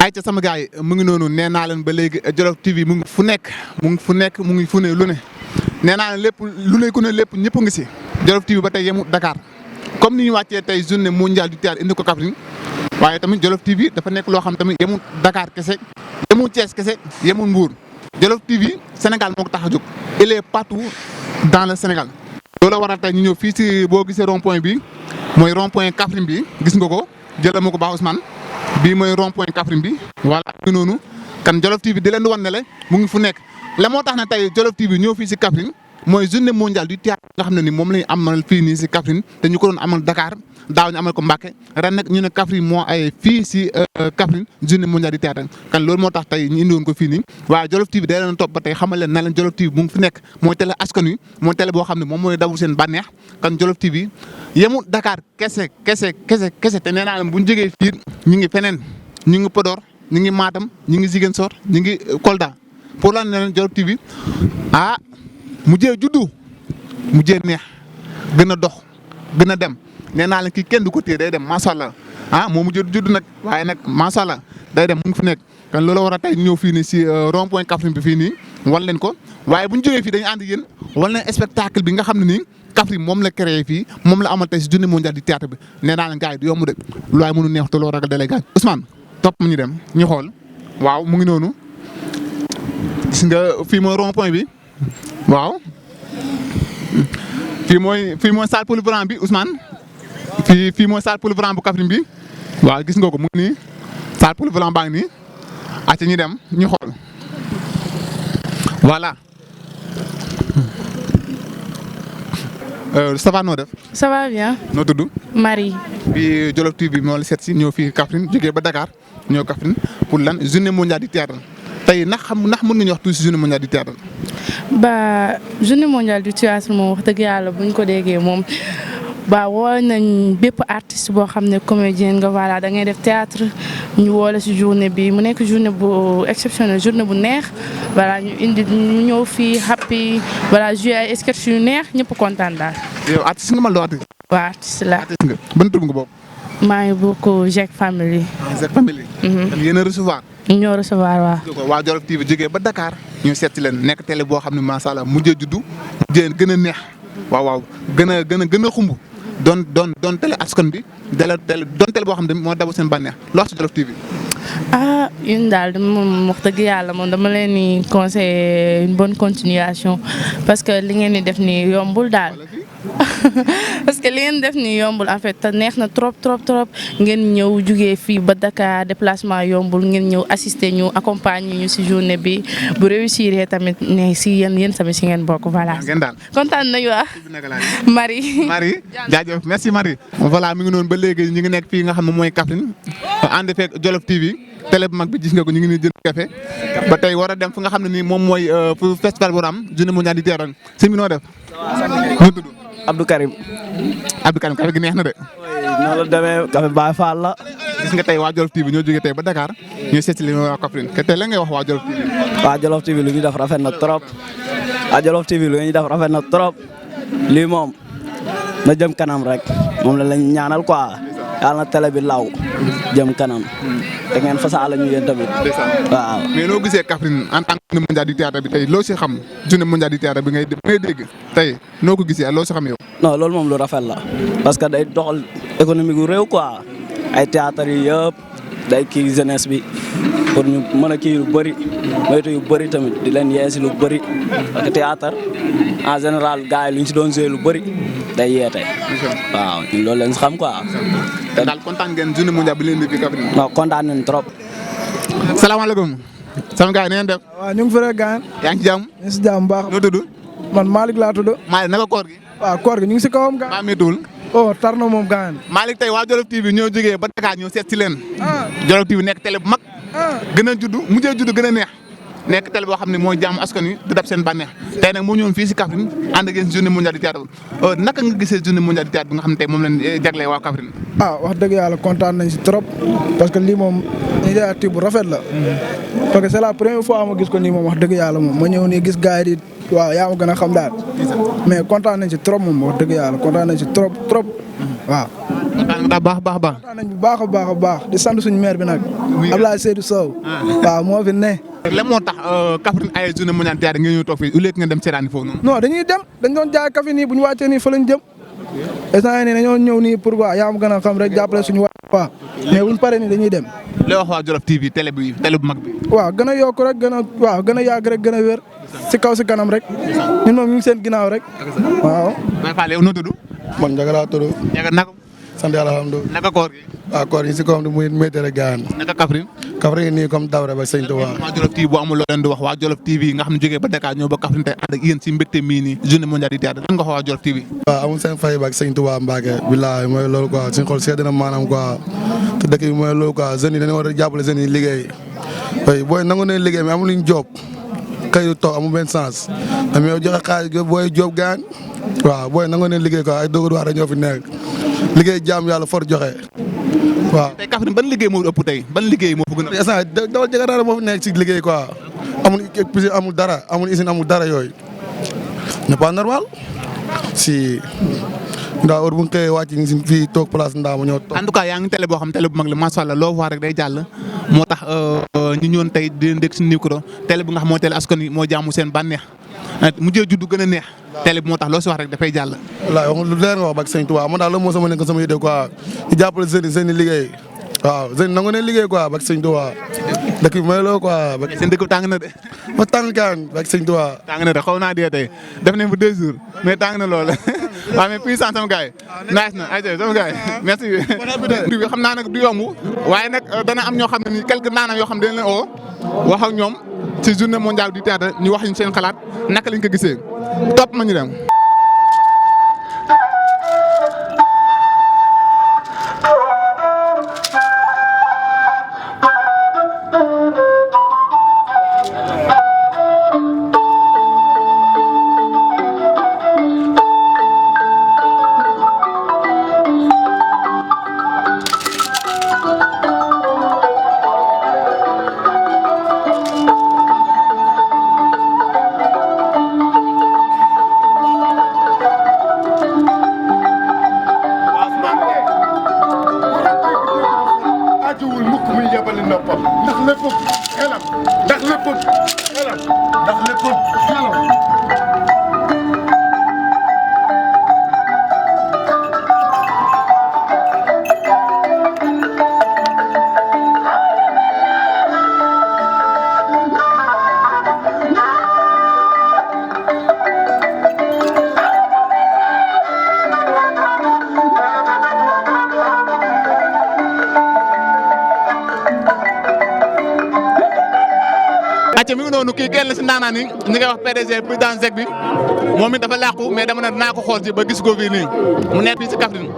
ay ca sama gars yi mu ngi noonu nee naa leen ba léegi Jolof TV mu ngi fu nekk mu ngi fu ne lu ne nee naa leen lépp lu ne ku ne lépp ñëpp ngi si Jolof TV ba tey yemu Dakar comme ni ñu wàccee tey journée mondiale du théâtre indi ko Kaffrine waaye tamit Jolof TV dafa nekk loo xam tamit yemu Dakar kese yemu Thiès kese yemu Mbour Jolof TV Sénégal moo ko tax a jóg il est partout dans le Sénégal. loolu waral tey ñu ñëw fii si boo gisee rond point bi mooy rond point Kaffrine bi gis nga ko jëlal ma ko baax Ousmane. bii mooy rond point Kaffrine bi voilà noonu kan Jolof TV di leen di wan ne le mu ngi fu nekk la moo tax ne tey Jolof TV ñëw fii si Kaffrine mooy journée mondiale du théâtre nga xam ne ni moom la ñu amal fii nii si Kaffrine te ñu ko doon amal Dakar daaw ñu amal ko Mbacké ren nag ñu ne Kaffrine moo ay fii si Kaffrine journée mondiale du théâtre kan loolu moo tax tey ñu indiwoon ko fii nii waaye Jolof TV day leen topp ba tey xamal leen na leen Jolof TV mu ngi fi nekk mooy télé askan wi mooy télé boo xam ne moom mooy dawul seen bànneex kan Jolof TV yemul Dakar kese te nee naa leen bu ñu jógee fii ñu ngi feneen ñu ngi Podor ñu ngi Matam ñu ngi Ziguinchor ñu ngi Kolda pour lan ne leen Jolof TV mujjee juddu mujjee neex gën a dox gën a dem nee naa leen kii kenn du ko téye day dem macha allah moo mujjee juddu nag waaye nag macha allah day dem mu ngi fi nekk. kan loolu war a tey ñëw fii nii si rond point Kaffrine bi fii nii wan leen ko waaye bu ñu jógee fii dañu ànd yéen wan leen spectacle bi nga xam ne nii Kaffrine moom la créé fii moom la amal tey si journée mondiale du théâtre bi nee naa leen gars yi du yomb de lu waay mënu neex te loo ragal dalee gaañ Ousmane topp mu ñu dem ñu xool waaw mu ngi noonu gis nga fii mooy rond point bi. waaw fii mooy salle polyvalent bi Ousmane fii mooy salle polyvalent bu Kaffrine bi waaw gis nga ko mu ngi nii salle polyvalent baa ngi nii acca ñu dem ñu xool voilà. Ça va noo def. ça va bien. noo tudd. Marie. fii Jolof TV moo la seet si ñëw fii Kaffrine jógee ba Dakar ñëw Kaffrine pour lan journée mondiale du théâtre tey ndax mën nga ñu wax tuuti si journée mondiale du théâtre. ba journée mondiale du théâtre moom wax dëgg yàlla bu ñu ko déggee moom ba woo nañ bépp artiste boo xam ne comédien nga voilà da ngay def théâtre ñu woole si journée bi mu nekk journée bu exceptionnelle journée bu neex voilà ñu indi ñu ñëw fii happy voilà jouer ay sketch yu neex ñëpp kontaan daal. yow artiste nga ma loo artiste. waaw artiste la. artiste nga ban tur nga bokk. maa ngi bokk Jek Family. Jek Family. yéen a recevoir. ñoo recevoir waaw. waa Jolof TV jógee ba Dakar ñu seet si leen nekk télé boo xam ne macha allah mujjee juddu mujjee gën a neex waaw gën a xumb doon télé askan bi doon télé boo xam ne moo dabu seen bànneex loo wax si Jolof TV. yéen daal moom wax dëgg yàlla moom dama leen di conseiller une bonne continuation parce que li ngeen di def nii yombul daal. parce que li ngeen def nii yombul en fait te neex na trop ngeen ñëw jugee fii ba Dakar déplacement yombul ngeen ñëw assister ñu accompagner ñu si journée bi bu réussir tamit ne si yéen tamit si ngeen bokk voilà. ngeen daal kontaan nañu waa. Marie jaajëf merci Marie. voilà mi ngi noonu ba léegi ñu ngi nekk fii nga xam ne mooy Kaffrine ànd fekk Jolof TV télé bu mag bi gis nga ko ñu ngi nii jël café ba tey war a dem fu nga xam ne nii moom mooy fu festival bu am journée mondiale du théâtre sëñ bi noo def. noo tudd. Abdou Karim. café gi neex na de. noonu la demee café Baye Fall la. gis nga tey waa Jolof TV ñoo jógee tey ba Dakar ñoo seet si li waa Kaffrine te tey la ngay wax waa Jolof TV. waa Jolof TV lu ñu def rafet na trop. waa Jolof TV lu ñu def rafet na trop. lii moom na jëm kanam rek moom la lañ ñaanal quoi yàlla na télé bi law jëm kanam. te ngeen fasaale ñu yéen tamit. waaw. mais noo gisee Kaffrine en tant que journée mondiale du théâtre bi tey loo si xam journée mondiale du théâtre bi ngay dégg tey noo ko gisee loo si xam yow. non loolu moom lu rafet la parce que day doxal économie gu réew quoi ay théâtre yi yëpp day kii jeunesse bi pour ñu mën a kii lu bëri moytu yu bëri tamit di leen yeesi lu bëri parce que théâtre en général gars yi lu ñu si doon jouer lu bëri day yeete. waaw ñun loolu lañ si xam quoi. te daal kontaan ngeen journée mondiale bi leen di fi Kaffrine. non kontaan nañ trop. salaamaaleykum. sama gars yi na ngeen def. waaw ñu ngi fi rek gaan. yaa ngi ci jàmm. ñu ngi si jàmm baax. noo tudd. man Malick laa tudd. Malick naka koor gi. waaw koor gi ñu ngi si kawam gaan. maa méttiwul. oh tar na moom gaan. Malick tey waa Jolof TV ñoo jógee ba Dakar ñoo seet si leen. Jolof TV nekk télé bu mag. gën a juddu mujjee juddu gën a neex. nekk télé boo xam ne mooy jaamu askan wi di dab seen bànneex tey nag moo ñëwoon fii si Kaffrine ànd ak yéen journée mondiale du théâtre naka nga gisee journée mondiale du théâtre bi nga xam ne tey moom lañ jaglee waa Kaffrine. wax dëgg yàlla kontaan nañ si trop parce que lii moom initiative bu rafet la. parce que c'est la première fois ma gis ko nii moom wax dëgg yàlla moom ma ñëw nii gis gars yi di waaw yaa ma gën a xam daal mais kontaan nañ si trop moom wax dëgg yàlla kontaan nañ si trop waaw. daa baax baax baax. kontaan nañ bu baax a baax di sant suñu maire bi nag. Abdoulaye Seydou Sow. waaw moo fi ne. lan moo tax Kaffrine ay journée mondiale théâtre ngeen ñëw toog fii au lieu que ngeen dem seetaani foofu noonu. non dañuy dem dañ doon jaay café nii bu ñu wàccee nii fa lañ jëm. instant yii nii dañoo ñëw nii pour quoi yaa ma gën a xam rek jàppale suñu waa mais buñ paree nii dañuy dem. lay wax waa Jolof TV télé bu mag bi. waaw gën a yokk rek gën a yàgg rek gën a wér. si kaw si kanam rek. ñun moom ñu ngi seen ginnaaw rek. waaw. Baye Fall yow noo tudd. man Ndiaga laa tudd. Ndiaga naka. sant yàlla alhamdulilah. naka koor gi. waaw koor gi si kawam muy métti rek gaan. naka Kaffrine. Kaffrine nii comme Daouda ba Sëñ Tuubaa. waa Jolof TV bu amul loo leen di wax waa Jolof TV nga xam ne jógee ba Dakar ñëw ba Kaffrine tey ànd ak yéen si mbégte mii nii journée mondiale du théâtre lan nga wax waa Jolof TV. waaw amul seen fay ba ak Sëñ Tuubaa Mbacke billaay mooy loolu quoi suñu xol sedd na maanaam quoi te dëkk bi mooy loolu quoi jeunes yi dañoo war a jàppale jeunes yi liggéey oui booy nangu ne liggéey mais amul luñ job kay du toog amul benn sens mais yow joxe xaalis booy job gaan waaw booy nangu ne liggéey quoi ay doog a ñoo fi nekk liggéey jaam yàlla for joxe waaw. tey Kaffrine ban liggéey moo ëpp tey ban liggéey moo fa gën a. instant dawal Ndiaga dara moo fi nekk ci liggéey quoi amul dara amul usine amul dara yooyu n'est pas normal si ndax heure bu ñu xëyee wàcc ñu si fii toog place ndaa ma ñëw toog. en tout cas yaa ngi télé boo xam télé bu mag la macha allah loo wax rek day jàll moo tax ñu ñëwoon tey di leen dégg si micro télé bu nga xam mooy télé askan wi moo jaamu seen bànneex mujjee juddu gën a neex télé bi moo tax loo si wax rek dafay jàll. wallaahi wax lu leer nga wax ba ak Sëñ Tuubaa man daal loolu moo sama nekk sama idée quoi di jàppale seen i liggéey waaw seen nangu ne liggéey quoi ba ak Sëñ Tuubaa dëkk bi mooy loolu quoi. seen dëkk bi tàng na de. ma tàng kaan ba ak Sëñ Tuubaa. tàng na de xaw naa dee tey def nañ fa 2 jours mais tàng na lool waaw mais puissance sama gars yi nice na ayca sama gars yi merci. bi xam naa nag du yomb waaye nag dana am ñoo xam ne nii quelques naana yoo xam ne dañ leen oo wax ak ñoom ci journée mondiale du théâtre ñu wax ñu seen xalaat naka lañ ko gisee topp ma ñu dem. acca mi ngi noonu kii kenn la si ndaanaan yi ñi ngay wax PDG président ZEC bi moom it dafa làqu mais dama ne dinaa ko xool ci ba gis ko fii nii mu nekk fii si Kaffrine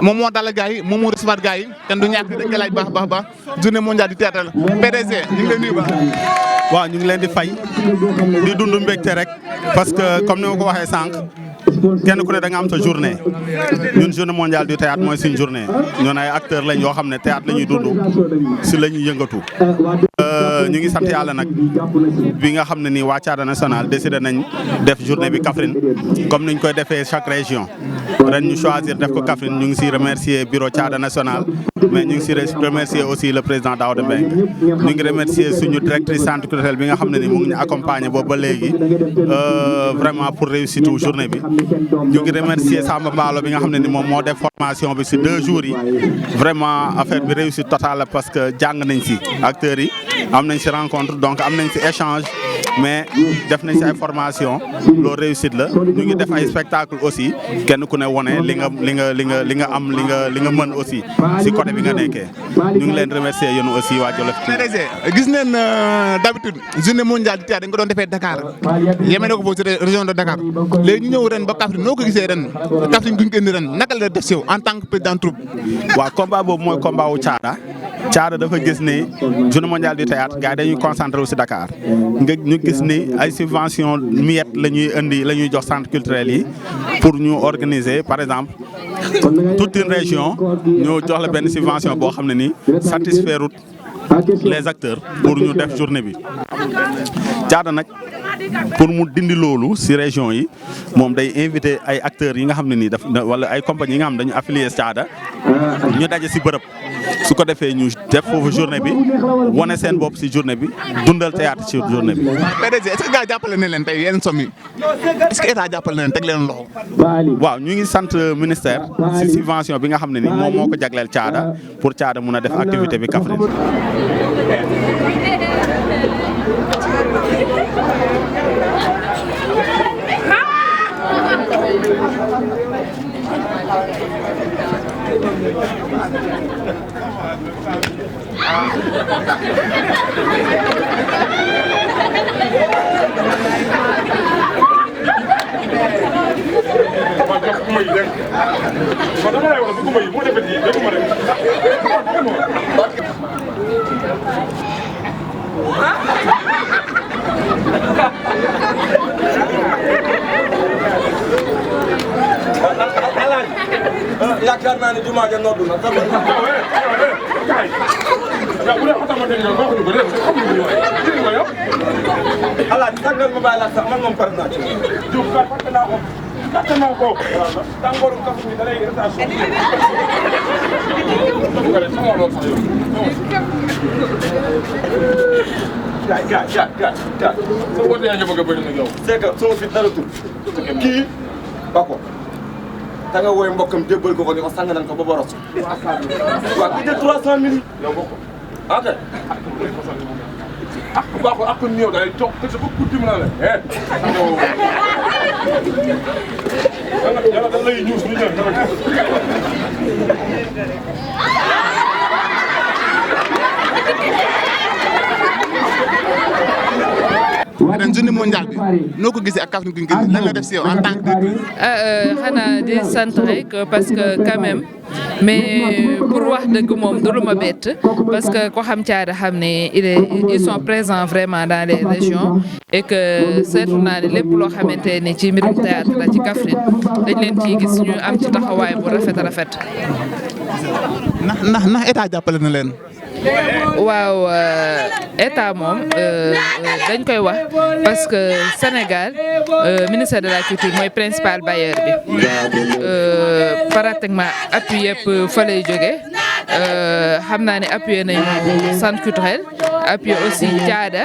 moom moo dalal gars yi moom moo recevoir gars yi kenn du ñàkk dañ koy laaj baax journée mondiale du théâtre la PDG ñu ngi lay nuyu ba waaw ñu ngi leen di fay di dund mbégte rek parce que comme ni ma ko waxee sànq kenn ku ne da nga am sa journée ñun journée mondiale du théâtre mooy suñ journée ñun ay acteurs lañ yoo xam ne théâtre la ñuy dund si la ñuy yëngatu. ñu ngi sant yàlla nag bi nga xam ne nii waa Thiada National décidé nañ def journée bi Kaffrine comme niñ koy defee chaque région ren ñu choisir def ko Kaffrine ñu ngi si remercier bureau Thiada National mais ñu ngi si remercier aussi le président Daouda Mbengue ñu ngi remercier suñu directrice centre culturel bi nga xam ne ni mu ngi ñu accompagner boobu ba léegi vraiment pour réussite journée bi. ñu ngi remercier Samba Mballo bi nga xam ne ni moom moo def formation bi si 2 jours yi vraiment affaire bi réussite totale la parce que jàng nañ si acteurs yi am nañ si rencontre donc am nañ si échange mais def nañ si ay formation loolu réussite la ñu ngi def ay spectacle aussi kenn ku ne wone li nga am li nga mën aussi si côté bi nga nekkee ñu ngi leen remercier yéen aussi waa Jolof PDG gis neen d'habitude journée mondiale du théâtre dañ ko doon defee Dakar yemee na ko foofu si région de Dakar léegi ñu ñëw ren ba Kaffrine noo ko gisee ren Kaffrine duñ ko indi ren naka la def si yow en tant que président troupe. waaw combat boobu mooy combat wu Thiada dafa gis ni journée mondiale du théâtre gars yi dañuy concentré wu si Dakar ñu gis ni ay subvention miettes la ñuy indi la ñuy jox centre culturel yi pour ñu organiser par exemple toute une région ñu jox la benn subvention boo xam ne ni satisfaire les acteurs pour ñu def journée bi caada nag pour mu dindi loolu ci région yi moom day invité ay acteurs yi nga xam ne nii wala ay compagnies yi nga xam dañu affilié caada ñu daje ci bërëb su ko defee ñu def foofu journée bi wane seen bopp ci journée bi dundal théâtre ci journée bi. PDG est-ce que gars jàppale na leen tey yenn somme yi est-ce que état jàppale na leen teg leen loxo. waaw ñu ngi sant ministère ci subvention bi nga xam ne ni moom moo ko jagleel caada pour caada mun a def activité bi Kaffrine. yaakaar naa ne jumaa ja noddu na sama ala tàggal ma bàyyi la sax man moom pare naa ci tàngooru kaf mi da lay irritation gaay sa wote yaa ngi bëgg a bëri nag yow c'est que sama fit dara tur kii bako da nga woy mbokkam jébbal ko ni ko sang nañ ko ba boros waaw ki jël 300 000 yow bokk ok ak baaxu ak ñëw day toog te ba guddi mu na la yàlla da lay ñuus ñu ñëw ren journée mondiale bi noo ko gisee ak Kaffrine guñ gis lan la def si yow en tant que xanaa di sant rek parce que quand même mais pour wax dëgg moom du lu ma bett parce que ko xam caada xam ne ils sont présents vraiment dans les régions et que seetlu naa ne lépp loo xamante ne ci mbirum théâtre la ci Kaffrine dañ leen ciy gis ñu am ci taxawaay bu rafet a rafet. ndax état jàppale na leen. waaw état moom dañ koy wax parce que Sénégal ministère de la culture mooy principal bailleur bi pratiquement appui yëpp fa lay jógee xam naa ne appuyé nañu centre culturel appuyé aussi caada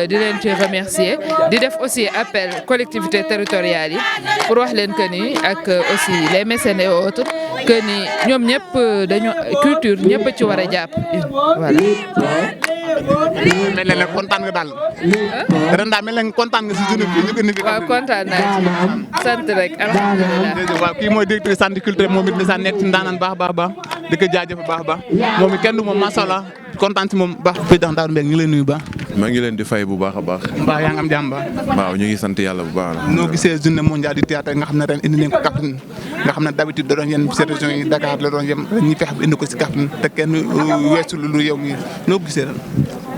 di leen ci remercier di def aussi appel collectivités territoriales yi pour wax leen que ni ak aussi les mécènes et autres que ni ñoom ñëpp dañu culture ñëpp ci war a jàpp voilà. mel na kontaan nga daal. ren daal mel na kontaan nga si journée bi ñu gën a. waaw kontaan naa ci sant rek alhamdulilah. waaw kii mooy directeur centre culturel moom it dèjà nekk ci ndaanaan baax di ko jaajëf baax moom it kenn du moom macha allah kontaan si moom baax. président Darou Mbengue ñu ngi lay nuyu baax. maa ngi leen di fay bu baax a baax. mbaa yaa ngi am jàmm ba. waaw ñu ngi sant yàlla bu baax la. noo gisee journée mondiale du théâtre nga xam ne ren indi nañ ko Kaffrine nga xam ne d'habitude da doon yem ci région yi Dakar la doon yem ñi fexe ba indi ko si Kaffrine te kenn weesu lu yow mi noo gisee ren.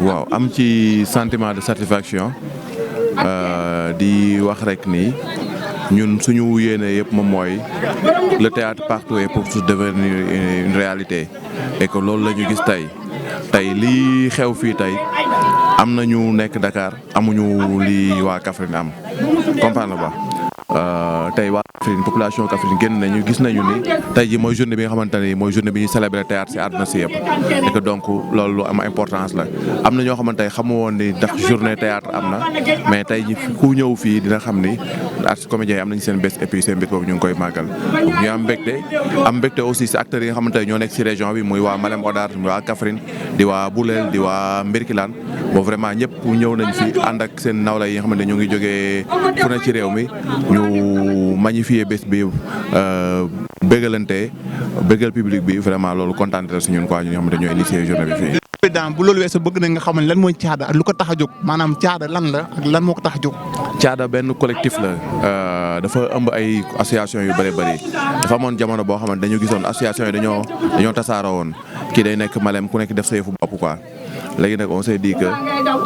waaw am ci sentiment de satisfaction di wax rek ni ñun suñu yéene yëpp moom mooy le théâtre partout est pour se devenir une réalité et que loolu la ñu gis tey lii xew fii tey am na ñu nekk Dakar amuñu li waa Kaffrine am comprendre ba tey waa Kaffrine population Kaffrine génn nañu gis nañu ni tey ji mooy journée bi nga xamante ni mooy journée bi ñuy célébrer théâtre ci àdduna si yëpp et que donc loolu lu am importance la am na ñoo xamante ne xamu woon ni ndax journée théâtre am na mais tey ñi ku ñëw fii dina xam ni artistes comédiens yi am nañu seen bés et puis seen bés boobu ñu ngi koy màggal donc ñu am mbégte aussi ci acteurs yi nga xamante ne ñoo nekk ci région bi muy waa Malem Hodar muy waa Kaffrine di waa Boulel di waa Mbirkilaan bon vraiment ñëpp ñëw nañ fi ànd ak seen nawla yi nga xamante ne ñu ngi jógee fu ne ci réew mi ñu magnifier bés bi bégalante bégal public bi vraiment loolu kontaan na si ñun quoi ñu nga xamante ñoo initié journée bi fii. président bu loolu weesoo bëgg nañ nga xamal lan mooy caada ak lu ko tax a jóg maanaam caada lan la ak lan moo ko tax a jóg. caada benn collectif la dafa ëmb ay association yu bëri dafa amoon jamono boo xamante dañu gisoon association yi dañoo tasaaroo woon kii day nekk Malem ku nekk def sa yëfu bopp quoi léegi nag on s'est dit que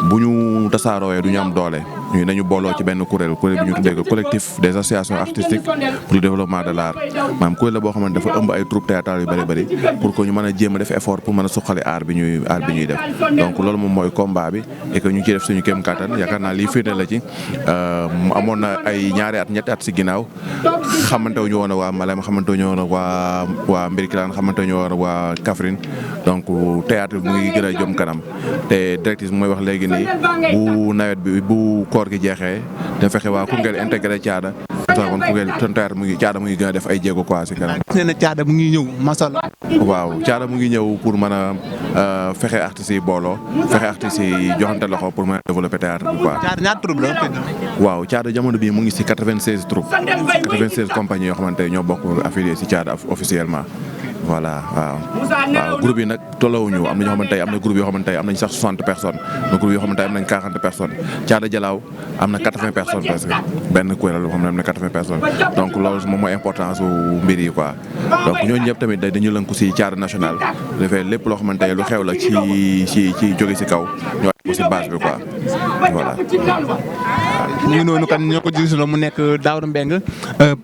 bu ñu tasaaroowee du ñu am doole ñu nañu booloo ci benn kuréel bi ñu tuddee ko collectif des associations artistiques pour le développement de l'art maanaam kuréel la boo xamante dafa ëmb ay troupes théâtrales yu bëri pour que ñu mën a jéem a def effort pour mën a suqali art bi ñuy def donc loolu moom mooy combat bi et que ñu ngi ciy def suñu kéem kattan yaakaar naa lii firnde la ci amoon na ay ñetti at si ginnaaw xamante wu ñu woon waa Malem xamante wu ñu woon waa Mbirkilaan xamante wu ñu woon waa Kaffrine donc théâtre bi mu ngi gën a jëm kanam te directrice mooy wax léegi nii bu nawet bi bu koor gi jeexee da fexe waa Koungheul intégré Thiada kon Koungheul théâtre mu ngi Thiada mu ngi gën a def ay jéego quoi si kanam. nee na Thiada mu ngi ñëw masala. waaw Thiada mu ngi ñëw pour mën a fexe artistes yi booloo fexe artistes yi joxante loxo pour mën a développer théâtre bi quoi. Thiada ñaata troupe la. waaw Thiada jamono bii mu ngi si 96 troupes 96 compagnies yoo xamante ñoo bokk affilié si Thiada officiellement. voilà waaw groupe yi nag tolloowuñu am na ñoo xamante am na groupe yoo xamante am nañ sax 60 personnes am na groupe yoo xamante am nañ 40 personnes Thiada Jalaaw am na 80 personnes parce que benn kuréel boo xam ne am na 80 personnes donc loolu moom mooy importance su mbir yi quoi donc ñooñu ñëpp tamit dañu lënku si Thiada national dafay lépp loo xamante lu xew la ci jóge si kaw ñu wax si base bi quoi voilà. ñu ngi noonu kan ñoo ko gisuloo mu nekk Daouda Mbengue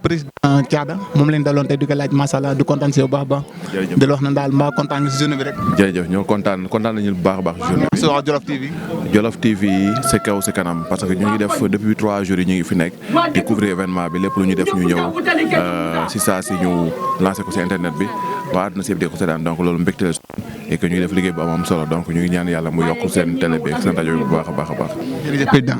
président Thiada moom lañ daloon tey di ko laaj masala du kontaan si bu baax a baax. jërëjëf di la wax na daal mbaa kontaan nga si journée bi rek. jërëjëf ñoo kontaan nañu bu baax a baax journée bi. soo wax Jolof TV. Jolof TV si kaw si kanam parce que ñu ngi def depuis 3 jours yi ñu ngi fi nekk di couvrir événement bi lépp lu ñu def ñu ñëw si saa si ñu lancé ko si internet bi waa àdduna si yëpp di ko seetaan donc loolu mbégte la et que ñu ngi def liggéey bu am solo donc ñu ngi ñaan yàlla mu yokk seen télé bi ak seen rajo bi bu baax a baax a baax. jërëjëf président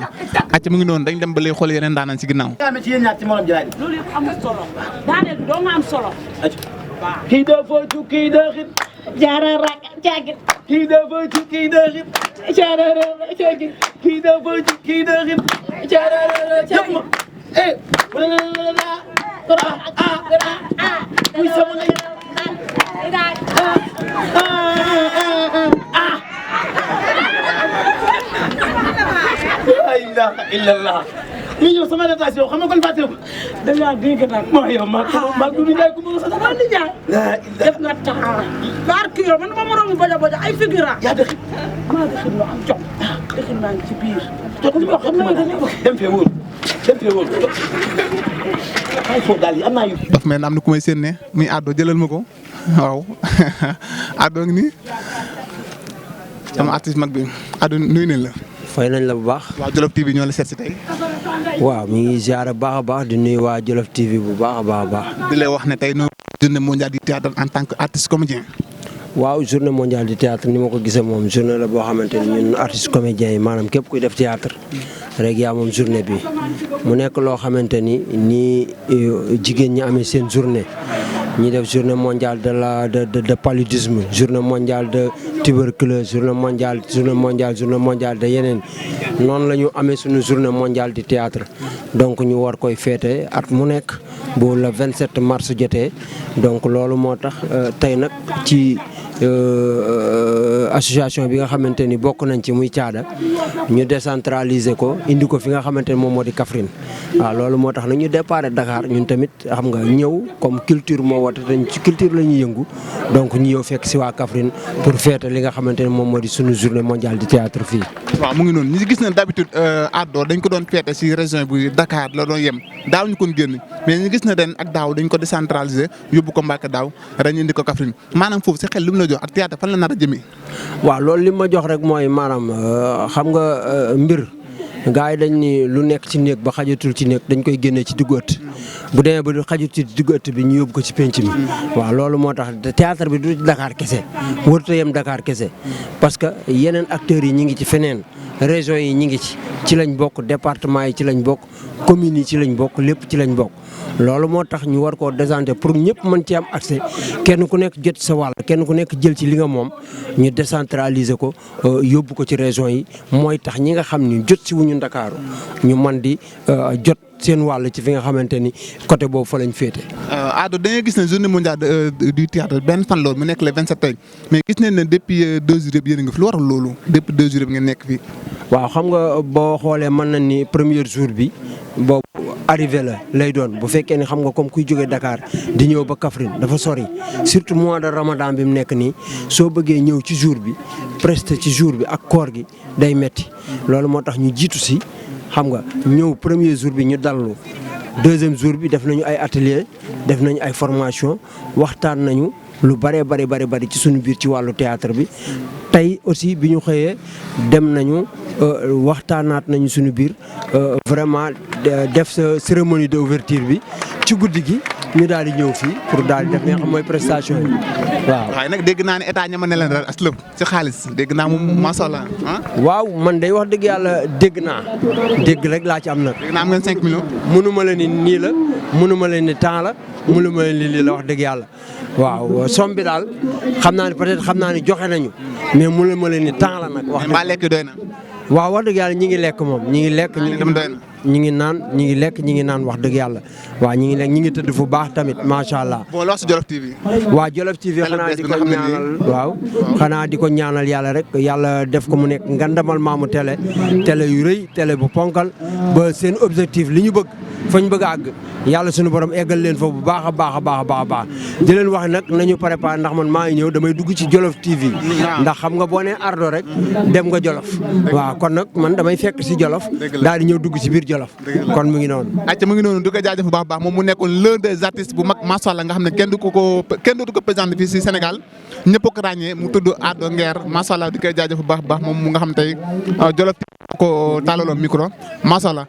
acca mu ngi noonu dañ dem ba léegi xool yeneen daanaan si ginnaaw. loolu yëpp amul solo daaneel bi doo nga am solo. kii dafa kii dëxit jaara rak jagit kii dafa kii dëxit jaara rak jagit kii dafa kii dëxit jaara rak jagit eh muy sama lay la ilaha illallah mi ñëw sama natation xam nga kon fàtte ko da ngaa dégg nag maa yow maa du nijaay ku mënu sa dama nijaay def nga taxaw barki yow man ma moromu baja ay figura yaa dëxit maa dëxit lu am jot dëxit maa ngi ci biir jot li wax xam na dem fee wóor ay foofu daal yi am naa yu daf mel am na ku may seen ne muy Addo jëlal ma ko waaw Addo ngi nii sama artiste mag bi Addo nuyu nañ la. fay nañ la bu baax. waaw Jolof TV ñoo la seet si tey. waaw mi ngi ziar bu baax a baax di nuyu waa Jolof TV bu baax a baax a baax. di lay wax ne tey noonu journée mondiale du théâtre en tant que artiste comédien. waaw journée mondiale du théâtre ni ma ko gisee moom journée la boo xamante ni ñun artiste comédiens yi maanaam képp kuy def théâtre rek yaa moom journée bi mu nekk loo xamante ni nii jigéen ñi amee seen journée. ñi def journée mondiale de paludisme journée mondiale de tuberculose journée mondiale de yeneen noonu la ñu amee suñu journée mondiale du théâtre donc ñu war koy féete at mu nekk bu le 27 mars jotee donc loolu moo tax tey nag ci association bi nga xamante ni bokk nañ ci muy Thiada ñu décentraliser ko indi ko fi nga xamante ni moom moo di Kaffrine waaw loolu moo tax nag ñu départ Dakar ñun tamit xam nga ñëw comme culture moo woote dañ ci culture la ñuy yëngu donc ñu ñëw fekk si waa Kaffrine pour fêter li nga xamante ni moom moo di suñu journée mondiale du théâtre fii. waaw mu ngi noonu ñu gis na d'habitude Addo dañ ko doon fêter si région bu Dakar la doon yem daaw ñu kon génn mais ñu gis na ren ak daaw dañ ko décentraliser yóbbu ko Mbacke daaw ren ñu indi ko Kaffrine maanaam foofu si xel li mu la jox ak théâtre fan la nar a jëmee. waaw loolu li ma jox rek mooy maanaam xam nga mbir gars yi dañ ni lu nekk ci néeg ba xajatul ci néeg dañ koy génnee ci diggu ëtt bu demee ba xajatul ci diggu ëtt bi ñu yóbbu ko ci penc mi. waaw loolu moo tax théâtre bi du Dakar kese warut a yem Dakar kese parce que yeneen acteurs yi ñi ngi ci feneen régions yi ñi ngi ci lañ bokk département yi ci lañ bokk communes yi ci lañ bokk lépp ci lañ bokk. loolu moo tax ñu war koo décanter pour ñëpp mën ci am accès kenn ku nekk jot sa wàll kenn ku nekk jël ci li nga moom ñu décentraliser ko yóbbu ko ci région yi mooy tax ñi nga xam ni jot si wuñu Ndakaaru ñu mën di jot seen wàll ci fi nga xamante ni côté boobu fa lañ féete. Addo dañuy gis ne journée mondiale du théâtre benn fan loolu mu nekk le 27 tey mais gis nañ ne depuis 2 jours yëpp yéen a ngi fi lu waral loolu depuis 2 jours yëpp ngeen nekk fii. waaw xam nga boo xoolee mën nañ ni premier jour bi boobu arrivé la lay doon bu fekkee ni xam nga comme kuy jógee Dakar di ñëw ba Kaffrine dafa sori surtout mois de Ramadan bi mu nekk nii soo bëggee ñëw ci jour bi presque ci jour bi ak koor gi day metti loolu moo tax ñu jiitu si xam nga ñëw premier jour bi ñu dallu deuxième jour bi def nañu ay atelier def nañu ay formation waxtaan nañu lu bari ci suñu biir ci wàllu théâtre bi tey aussi bi ñu xëyee dem nañu waxtaanaat nañu suñu biir vraiment def sa cérémonie d'ouverture bi ci guddi gi ñu daal di ñëw fii pour daal di def li nga xam mooy prestation yi waaw. waaye nag dégg naa ne état ñama ne leen rek as lëpp ci xaalis dégg naa moom macha allah waaw man day wax dëgg yàlla dégg rek laa ci am nag. dégg naa am ngeen 5 millions. mënuma leen ni nii la mënuma leen ni temps la mënuma leen ni lii la wax dëgg yàlla waaw somme bi daal xam naa ne peut-être xam naa ne joxe nañu mais mënuma leen ni temps la nag. wax mbaa lekk doy na. waaw wax dëgg yàlla ñi ngi lekk moom ñi ngi lekk. ñi ngi naan ñi ngi lekk ñi ngi naan wax dëgg yàlla waaw ñi ngi lekk ñi ngi tëdd fu baax tamit macha allah. bon loo wax si Jolof TV. waaw Jolof TV xanaa di ko ñaanal waaw xanaa di ko ñaanal yàlla rek yàlla def ko mu nekk ngandamal maamu télé yu rëy télé bu ponkal ba seen objectif li ñu bëgg fañ bëgg a àgg yàlla suñu borom eggal leen foofu bu baax a baax di leen wax nag nañu préparé ndax man maa ngi ñëw damay dugg ci Jolof TV ndax xam nga boo nee ardo rek dem nga Jolof waaw kon nag man damay fekk si Jolof daal di ñëw dugg ci biir Jolof kon mu ngi noonu acca mu ngi noonu du ko jaajëf bu baax moom mu nekkoon l'un des artistes bu mag macha allah nga xam ne kenn dootu ko présenté fii si Sénégal ñëpp ko ràññee mu tudd Ardo Nguer macha allah di koy jaajëf bu baax moom mu nga xam tey Jolof ko taalaloon micro macha allah.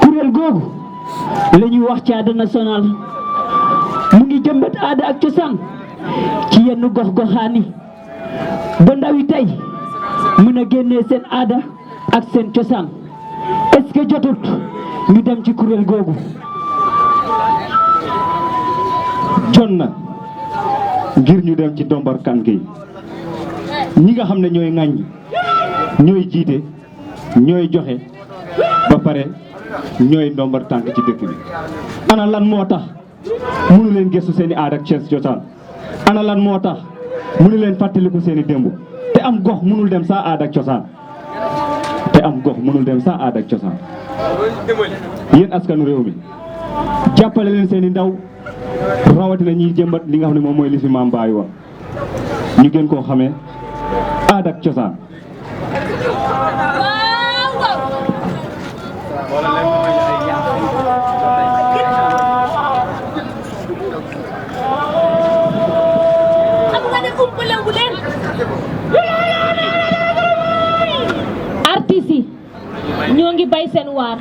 kuréel googu la ñuy wax ci aada national mu ngi jëmbat aada ak cosaan ci yenn gox-goxaani ba ndaw yi tey mën a génnee seen aada ak seen cosaan est-ce que jotut ñu dem ci kuréel googu. jot na ngir ñu dem ci dombar kan gi ñi nga xam ne ñooy ŋàññ ñooy jiite ñooy joxe ba pare ñooy ndombar tànk ci dëkk bi. ana lan moo tax mënu leen gëstu seen i aada ak seen cosaan ana lan moo tax mënu leen fàttaliku seen i démb te am gox mënul dem saa aada ak cosaan yéen askanu réew mi jàppale leen seen i ndaw rawatina ñiy jëmbat li nga xam ne moom mooy li fi maam Baay woon ñu gën koo xamee aada ak cosaan. artistes yi ñoo ngi bay seen waar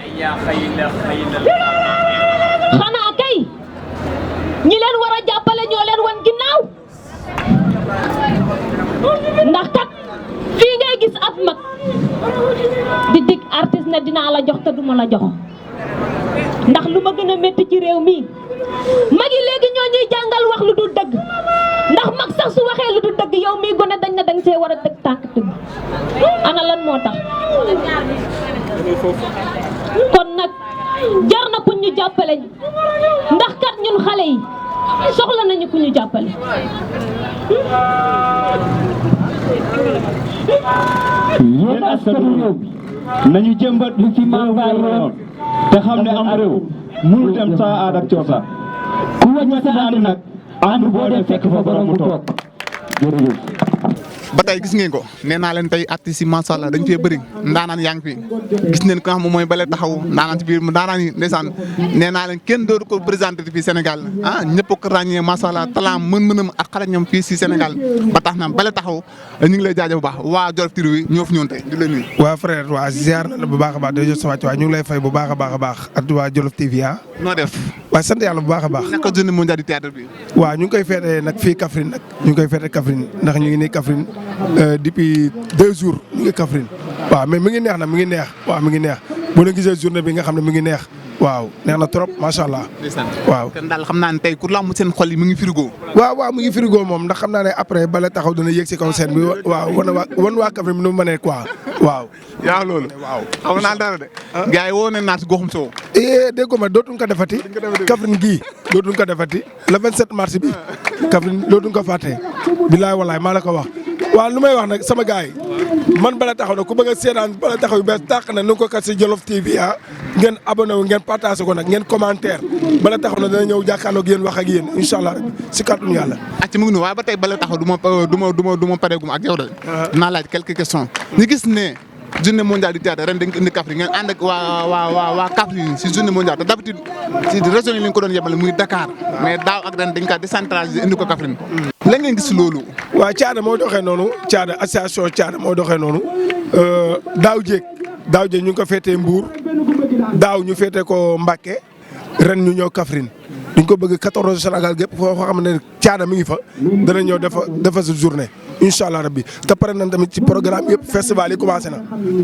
xanaa kay ñi leen war a jàppale ñoo leen wan ginnaaw ndax kat fii ngay gis ab mag di dig artiste ne dinaa la jox te duma la jox ndax lu ma gën a métti ci réew mi mag yi léegi ñoo ñuy jàngal wax lu dul dëgg ndax mag sax su waxee lu dul dëgg yow mii gone dañ na danga see war a dëgg tànk tëgg ana lan moo tax kon nag jar na ku ñu jàppale ñu ndax kat ñun xale yi soxla nañu ku ñu jàppale yéen askanu réew bi nañu jëmbat lu fi maam Baay woon te xam ne am réew mënul dem saa aada ak cosaan ku wàcc sa ànd nag ànd boo dee fekk fa borom mu toog jërëjëf. ba tey gis ngeen ko nee naa leen tey artistes yi macha allah dañ fee bëri ndaanaan yaa ngi fi gis neen ko nga xam moom mooy bale taxaw ndaanaan ci biir ndaanaan yi ndeysaan nee naa leen kenn dootu ko présenté fii Sénégal ñëpp ko ràññee macha allah talaam mën-mënam ak xarañam fii si Sénégal ba tax na bale taxaw ñu ngi lay jaajëf bu baax waa Jolof TV ñoo fi ñëwoon tey di leen nuyu. waa frère waa ziar na la bu baax a baax di jot sa wàcc ñu ngi lay fay bu baax a baax ak waa Jolof TV noo def. waaw sant yàlla bu baax a baax. naka journée mondiale du théâtre bi. waaw ñu ngi koy feete nag fii Kaffrine nag ñu ngi koy feete Kaffrine ndax ñu ngi nii Kaffrine depuis 2 jours ñu ngi Kaffrine waaw mais mi ngi neex na mi ngi neex waaw mi ngi neex bu la gisee journée bi nga xam ne mi ngi neex waaw neex na trop macha allah. waaw kon daal xam naa ne tey ku lamb seen xol yi mi ngi frigo. waaw mi ngi frigo moom ndax xam naa ne après bale taxaw dana yéeg si kaw scène bi waaw wan waa Kaffrine bi nu mu mënee quoi waaw. yaa loolu waaw xam naa dara de. gars yi woo nañ naa si goxum soow. dégg nga dootuñ ko defati. Kaffrine gii dootuñ ko defati le 27 mars bi Kaffrine dootuñ ko fàtte. bilaay walaay maa la ko wax. waaw lu may wax nag sama gars yi man bala taxaw na ku bëgg a seetaan bala taxaw yu bees tàq na nu ko kat si Jolof TV ngeen abonné wu ngeen partagé ko nag ngeen commentaire bala taxaw na dana ñëw jàkkaarloog yéen wax ak yéen incha allah si kàttanu yàlla. ak ci mu ngi nii waaye ba tey bala taxaw du ma pareegum ak yow de. dinaa laaj quelques questions. ñu gis ne journée mondiale du théâtre ren dañ ko indi Kaffrine ngeen ànd ak waa Kaffrine si journée mondiale te d'habitude si région yi lañ ko doon yemale muy Dakar mais daaw ak ren dañ ko décentraliser indi ko Kaffrine la ngeen gis loolu. waaw Thiada moo doxee noonu Thiada association Thiada moo doxee noonu daaw jéeg ñu ngi ko féetee Mbour daaw ñu féetee ko Mbacké ren ñu ñëw Kaffrine duñ ko bëgg 14 Sénégal gépp foo xam ne Thiada mi ngi fa dana ñëw defa sa journée incha allah rabbi te pare nañ tamit ci programme yëpp festival yi commencé na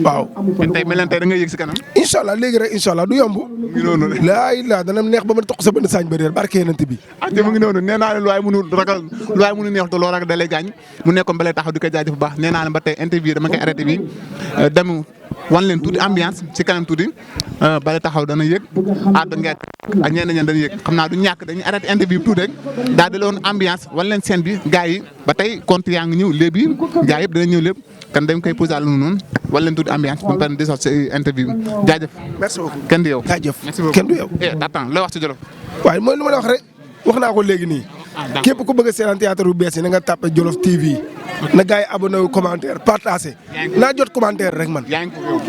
waaw. tey mel na tey da nga yëg si kanam. incha allah léegi rek incha allah du yomb. mu ngi noonu de. laa dana neex ba ma toq sa benn saañ ba réer barke yeneen bi. mu ngi noonu nee naa leen lu waay mënu ragal lu waay mënu neex te loo ragal da lay gaañ mu nekkoon ba lay taxaw di ko jaajëf bu baax nee naa leen ba tey interview dama koy arrêté bi dem wan leen tuuti ambiance ci kanam tuuti bala taxaw dana yëg àdda ngeet ak ñenn ñeen dana yëg xam naa du ñàkk dañuy arrêté interview bi tuuti rek daal di loon ambiance wan leen scène bi gars yi ba tey compte yaa ngi ñëw léegi gars yëpp dana ñëw lépp kan dañ koy posé lu noonu wan leen tuuti ambiance ba mu pare di sotti ci interview bi jaajëf. merci beaucoup kenn du yow. jaajëf merci beaucoup kenn du yow. attends loo wax ci Jolof. waaye mooy lu ma la wax rek wax naa ko léegi nii. képp ku bëgg a seetaan théâtre bu bees yi na nga tàppe Jolof TV na gars yi abonné wu commentaire partagé naa jot commentaire rek man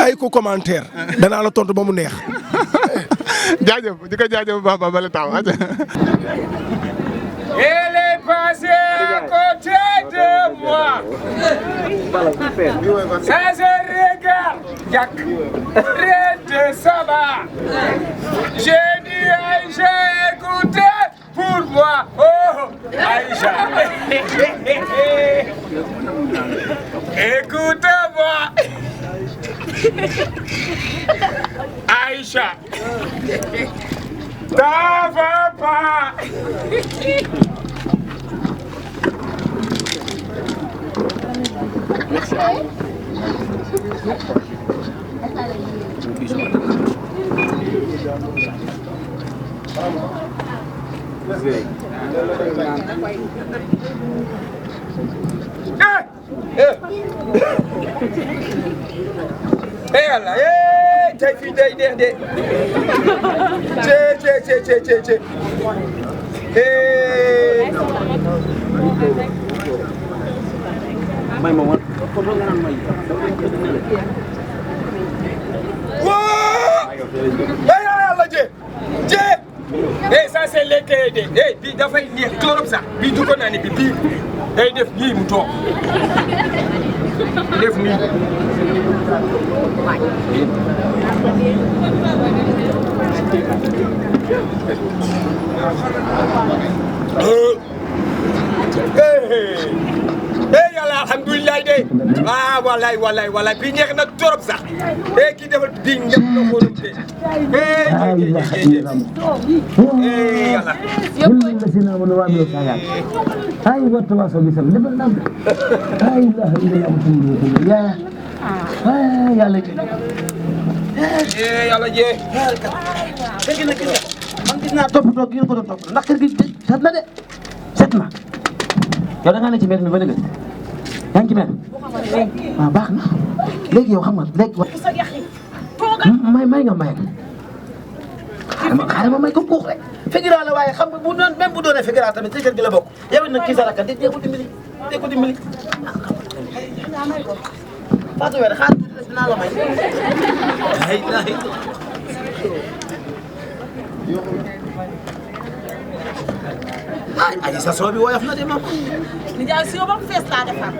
ay ko commentaire danaa la tontu ba mu neex. jaajëf di ko jaajëf bu baax ba bala taw. Elle est passée à côté de moi. Ça se regarde, Jack. Rien de sabbat. J'ai dit Aïcha, écoutez pour moi. Oh, Aïcha. Écoutez-moi. Aïcha. Ça va pas. Yàlla tey fii day neex de cee may ma woon yàlla jee ça c'est lekkee de bii dafay neex torop sax bii du ko naan bi bii day def nii mu toog def nii yàlla alhamdulilah de wallaay bii neex na torop sax kii defal bii ñëpp na ko doon yàlla ay wattu waso bisam defal ndam ay la ilaha illa ya yàlla yàlla jee dégg na gis man gis naa toppatoo gi ngeen ko doon topp ndax kër gi set na de set na yow da ngaa ne ci mbedd mi ba léegi yaa ngi ci mbedd waaw baax na léegi yow xam nga léegi may nga may xaaral ma may ko kuux rek figura la waaye xam nga bu doon même bu doonee figura tamit ci kër gi la bokk yow it nag kii sa rakkat dee ko dimbali Fatou Wade xaar dinaa la may ay sa soo bi woyof na de moom ni jaay si yow ba mu fees laa defar